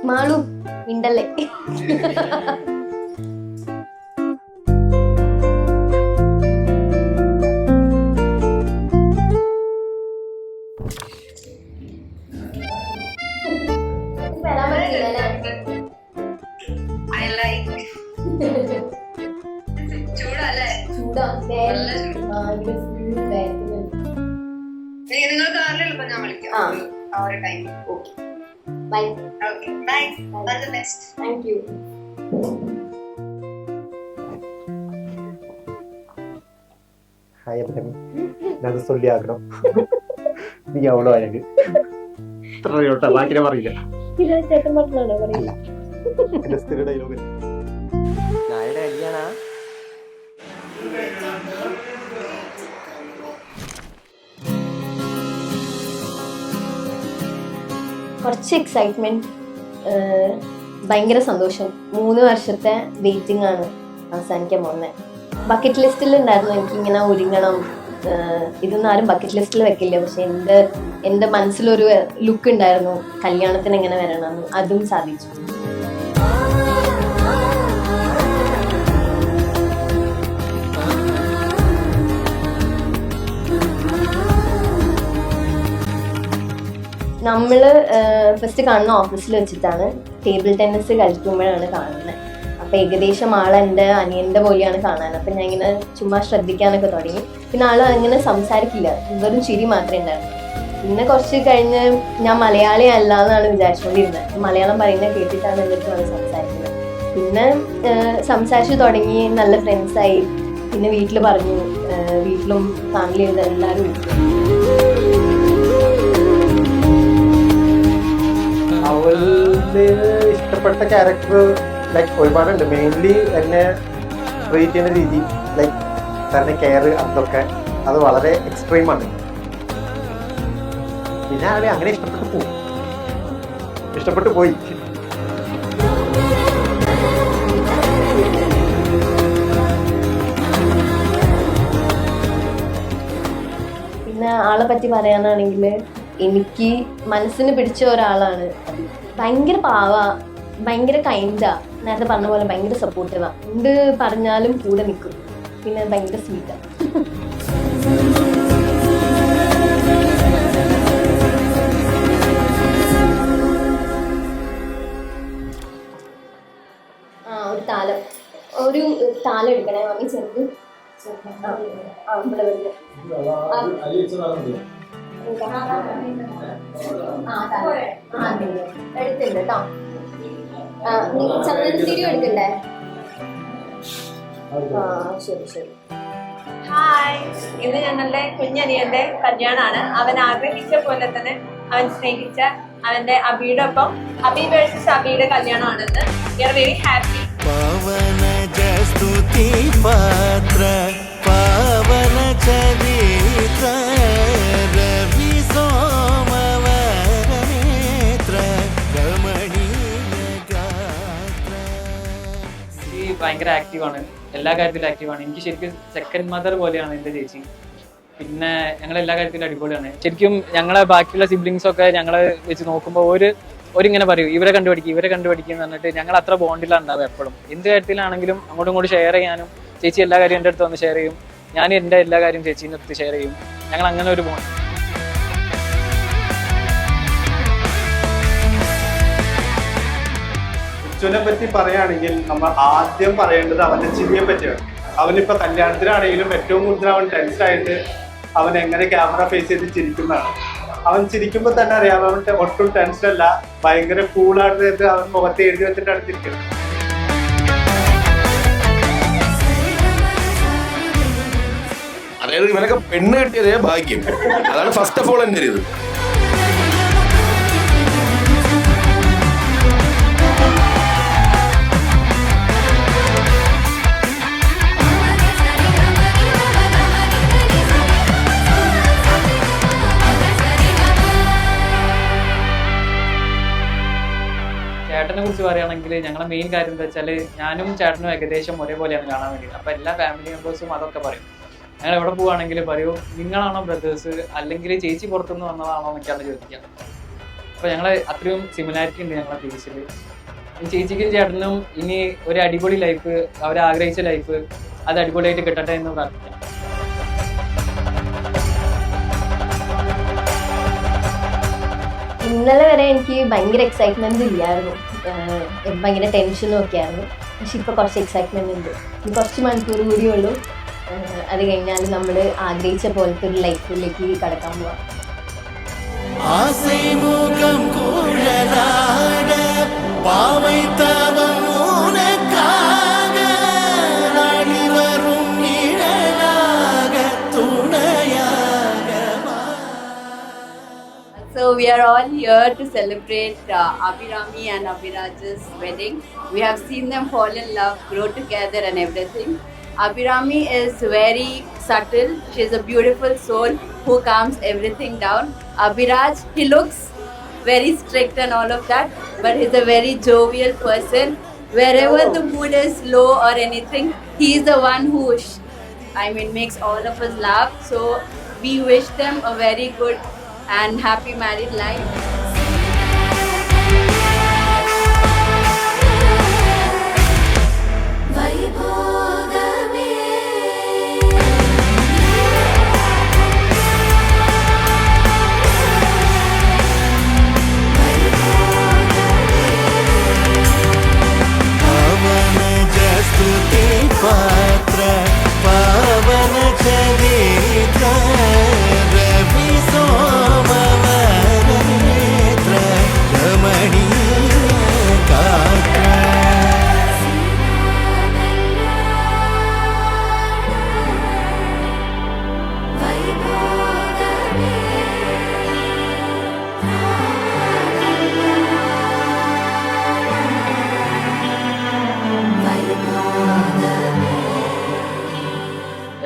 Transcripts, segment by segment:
മാളു മിണ്ടല്ലേ. നിങ്ങൾക്ക് ആരിലും ഞാൻ വിളിക്കാം. Bye. Bye. All the best. Thank you. Hi Abhirami, ഞാനത് ചൊല്ലിയാക്കണം. നീ അവളോ അഴക് ഇത്ര ബാക്കിനെ പറയില്ല. ചേട്ടൻ പറഞ്ഞാണോ പറയില്ല? എന്റെ സ്ഥിര ഡയലോഗ്. കുറച്ച് എക്സൈറ്റ്മെന്റ്, ഭയങ്കര സന്തോഷം. 3 വർഷത്തെ വെയിറ്റിംഗ് ആണ് അവസാനിക്കാൻ പോകുന്നത്. ബക്കറ്റ് ലിസ്റ്റിൽ ഉണ്ടായിരുന്നു എനിക്കിങ്ങനെ ഒരുങ്ങണം. ഇതൊന്നും ആരും ബക്കറ്റ് ലിസ്റ്റിൽ വെക്കില്ല, പക്ഷെ എൻ്റെ മനസ്സിലൊരു ലുക്ക് ഉണ്ടായിരുന്നു കല്യാണത്തിന് എങ്ങനെ വരണമെന്ന്. അതും സാധിച്ചു. നമ്മള് ഫസ്റ്റ് കാണുന്ന ഓഫീസിൽ വെച്ചിട്ടാണ്. ടേബിൾ ടെന്നീസ് കളിക്കുമ്പോഴാണ് കാണുന്നത്. അപ്പൊ ഏകദേശം ആള് എൻ്റെ അനിയന്റെ പോലെയാണ് കാണാൻ. അപ്പൊ ഞാൻ ഇങ്ങനെ ചുമ്മാ ശ്രദ്ധിക്കാനൊക്കെ തുടങ്ങി. പിന്നെ ആള് അങ്ങനെ സംസാരിക്കില്ല, വെറും ചിരി മാത്രമേ ഉണ്ടായിരുന്നു. പിന്നെ കുറച്ച് കഴിഞ്ഞ് ഞാൻ മലയാളി അല്ല എന്നാണ് വിചാരിച്ചുകൊണ്ടിരുന്നത്. മലയാളം പറയുന്നത് കേട്ടിട്ടാണ് എന്നിട്ട് വന്ന് സംസാരിക്കുന്നത്. പിന്നെ സംസാരിച്ചു തുടങ്ങി, നല്ല ഫ്രണ്ട്സായി. പിന്നെ വീട്ടിൽ പറഞ്ഞു, വീട്ടിലും ഫാമിലി എല്ലാവരും വിളിച്ചു. അവളുടെ ഇഷ്ടപ്പെട്ട ക്യാരക്ടർ ലൈക്ക് ഒരുപാടുണ്ട്. മെയിൻലി എന്നെ ട്രീറ്റ് ചെയ്യുന്ന രീതി, ലൈക്ക് തന്നെ കെയർ, അതൊക്കെ അത് വളരെ എക്സ്ട്രീമാണ്. പിന്നെ അവളെ അങ്ങനെ ഇഷ്ടപ്പെട്ടു പോയി. പിന്നെ ആളെ പറ്റി പറയാനാണെങ്കിൽ എനിക്ക് മനസ്സിന് പിടിച്ച ഒരാളാണ്. ഭയങ്കര പാവാ, ഭയങ്കര കൈൻഡാ. നേരത്തെ പറഞ്ഞ പോലെ ഭയങ്കര സപ്പോർട്ടീവാ. എന്ത് പറഞ്ഞാലും കൂടെ നിൽക്കും. പിന്നെ ഭയങ്കര സ്വീറ്റാ. ഒരു താലം എടുക്കണേ മമ്മി. ചെറുത് എടുത്തുണ്ട് കേട്ടോ. ചന്ദനത്തിരി എടുക്കണ്ടേ? ശരി ശരി. ഹായ്, ഇത് ഞങ്ങളുടെ കുഞ്ഞനിയന്റെ കല്യാണമാണ്. അവൻ ആഗ്രഹിച്ച പോലെ തന്നെ അവൻ സ്നേഹിച്ച അവന്റെ അബിയുടെ ഒപ്പം അബി വേഴ്സസ് അബിയുടെ കല്യാണമാണെന്ന്. We are very happy. പവന ജസ്തുതി പാത്ര പവന ചരിത്ര രവി സോമവരനേത്ര രമണീയ ഗാത്ര. ഭയങ്കര ആക്റ്റീവാണ്, എല്ലാ കാര്യത്തിലും ആക്റ്റീവാണ്. എനിക്ക് ശരിക്കും സെക്കൻഡ് മദർ പോലെയാണ് എൻ്റെ ചേച്ചി. പിന്നെ ഞങ്ങൾ എല്ലാ കാര്യത്തിലും അടിപൊളിയാണ്. ശരിക്കും ഞങ്ങളെ ബാക്കിയുള്ള സിബ്ലിങ്സൊക്കെ ഞങ്ങളെ വെച്ച് നോക്കുമ്പോൾ ഒരിങ്ങനെ പറയും, ഇവരെ കണ്ടുപിടിക്കും എന്ന് പറഞ്ഞിട്ട് ഞങ്ങൾ അത്ര ബോണ്ടിലാണ് ഉണ്ടാവുക എപ്പോഴും. എന്ത് കാര്യത്തിലാണെങ്കിലും അങ്ങോട്ടും ഇങ്ങോട്ടും ഷെയർ ചെയ്യാനും, ചേച്ചി എല്ലാ കാര്യം എൻ്റെ അടുത്ത് വന്ന് ഷെയർ ചെയ്യും, ഞാൻ എൻ്റെ എല്ലാ കാര്യം ചേച്ചീൻ്റെ അടുത്ത് ഷെയർ ചെയ്യും. ഞങ്ങൾ അങ്ങനെ ഒരു ബോണ്ട്. അച്ഛനെ പറ്റി പറയുകയാണെങ്കിൽ നമ്മൾ ആദ്യം പറയേണ്ടത് അവന്റെ ചിരിയെ പറ്റിയാണ്. അവനിപ്പോ കല്യാണത്തിനാണെങ്കിലും ഏറ്റവും കൂടുതൽ അവൻ ടെൻഷനായിട്ട് അവൻ എങ്ങനെ ക്യാമറ ഫേസ് ചെയ്ത് ചിരിക്കുന്നതാണ്. അവൻ ചിരിക്കുമ്പോൾ തന്നെ അറിയാം അവൻ ഒട്ടും ടെൻഷനല്ല, ഭയങ്കര കൂളായിട്ട് അവൻ മുഖത്ത് എഴുതി വെച്ചിട്ടാണ് ചിരിക്കുന്നത്. അതായത് ഇവനൊക്കെ പെണ്ണ് കിട്ടിയതേ ഭാഗ്യം. അതാണ് ഫസ്റ്റ് ഓഫ് ഓൾ എൻ്റെ ഇത്. ചേട്ടനെ കുറിച്ച് പറയുകയാണെങ്കിൽ ഞങ്ങളുടെ മെയിൻ കാര്യം എന്താ വെച്ചാൽ ഞാനും ചേട്ടനും ഏകദേശം ഒരേപോലെയാണ് കാണാൻ വേണ്ടിയിട്ട്. അപ്പോൾ എല്ലാ ഫാമിലി മെമ്പേഴ്സും അതൊക്കെ പറയും. ഞങ്ങൾ എവിടെ പോവുകയാണെങ്കിൽ പറയൂ, നിങ്ങളാണോ ബ്രദേഴ്സ് അല്ലെങ്കിൽ ചേച്ചി പുറത്തുനിന്ന് വന്നതാണോ എന്നൊക്കെയാണ് ചോദിക്കുക. അപ്പോൾ ഞങ്ങൾ അത്രയും സിമിലാരിറ്റി ഉണ്ട് ഞങ്ങളെ ഫേസിൽ. ചേച്ചിക്കും ചേട്ടനും ഇനി ഒരു അടിപൊളി ലൈഫ്, അവർ ആഗ്രഹിച്ച ലൈഫ് അത് അടിപൊളിയായിട്ട് കിട്ടട്ടെ എന്ന് പ്രാർത്ഥിക്കാം. ഇന്നലെ വരെ എനിക്ക് ഭയങ്കര എക്സൈറ്റ്മെന്റ് ഇല്ലായിരുന്നു, ഭയങ്കര ടെൻഷനും ഒക്കെ ആയിരുന്നു. പക്ഷെ ഇപ്പൊ കുറച്ച് എക്സൈറ്റ്മെന്റ് ഉണ്ട്. ഇനി കുറച്ച് മണിക്കൂർ കൂടിയേ ഉള്ളൂ, അത് കഴിഞ്ഞാൽ നമ്മൾ ആഗ്രഹിച്ച പോലത്തെ ഒരു ലൈഫിലേക്ക് കടക്കാൻ പോവാം. ஆசை முகம் குழலாட பாவை தவம் உனக்காக நாடி வரும் நிழலாக துணையாக. So we are all here to celebrate Abhirami and Abhiraj's wedding. We have seen them fall in love, grow together and everything. Abhirami is very subtle. She is a beautiful soul who calms everything down. Abhiraj, he looks very strict and all of that, but he's a very jovial person. Wherever the mood is low or anything, he is the one who makes all of us laugh. So we wish them a very good and happy married life. पात्र पावन चरित्र रवि सोमवर नेत्र रमणीय गात्र.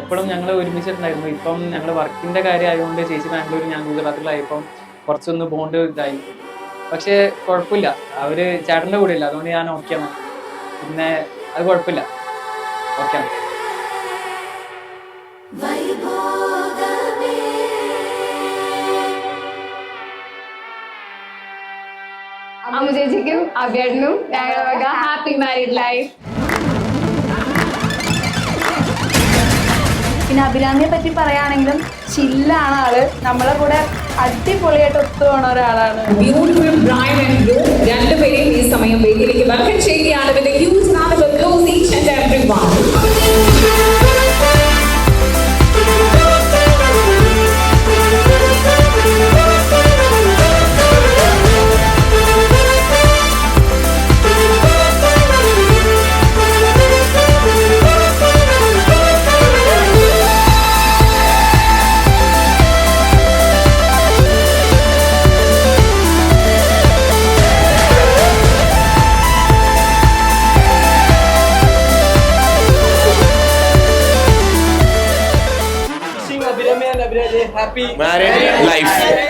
എപ്പോഴും ഞങ്ങൾ ഒരുമിച്ചിട്ടുണ്ടായിരുന്നു. ഇപ്പം ഞങ്ങൾ വർക്കിൻ്റെ കാര്യമായതുകൊണ്ട് ചേച്ചി ബാംഗ്ലൂർ, ഞാൻ ഗുജറാത്തിലായപ്പം കുറച്ചൊന്ന് ബോണ്ട് ഇതായി. പക്ഷേ കുഴപ്പമില്ല, അവർ ചേട്ടൻ്റെ കൂടെ ഇല്ല, അതുകൊണ്ട് ഞാൻ ഓക്കെയാണ്. പിന്നെ അത് കുഴപ്പമില്ല, ഓക്കെയാണ്. അമ്മ ചേച്ചിക്കും അഭ്യേട്ടനും ഞങ്ങളുടെ ഹാപ്പി മാരീഡ് ലൈഫ്. പിന്നെ അഭിരാമിയെ പറ്റി പറയുകയാണെങ്കിലും ചില്ലാണ് ആള്, നമ്മളെ കൂടെ അടിപൊളിയായിട്ട് ഒത്തുപോണ ഒരാളാണ്. ബ്യൂട്ടിഫുൾ ബ്രൈഡ് ആൻഡ് ഗ്രൂം രണ്ടുപേരെയും ഈ സമയം വേദിയിലേക്ക് വെൽക്കം ചെയ്യുകയാണ്. With a huge round of applause each and everyone. Married life.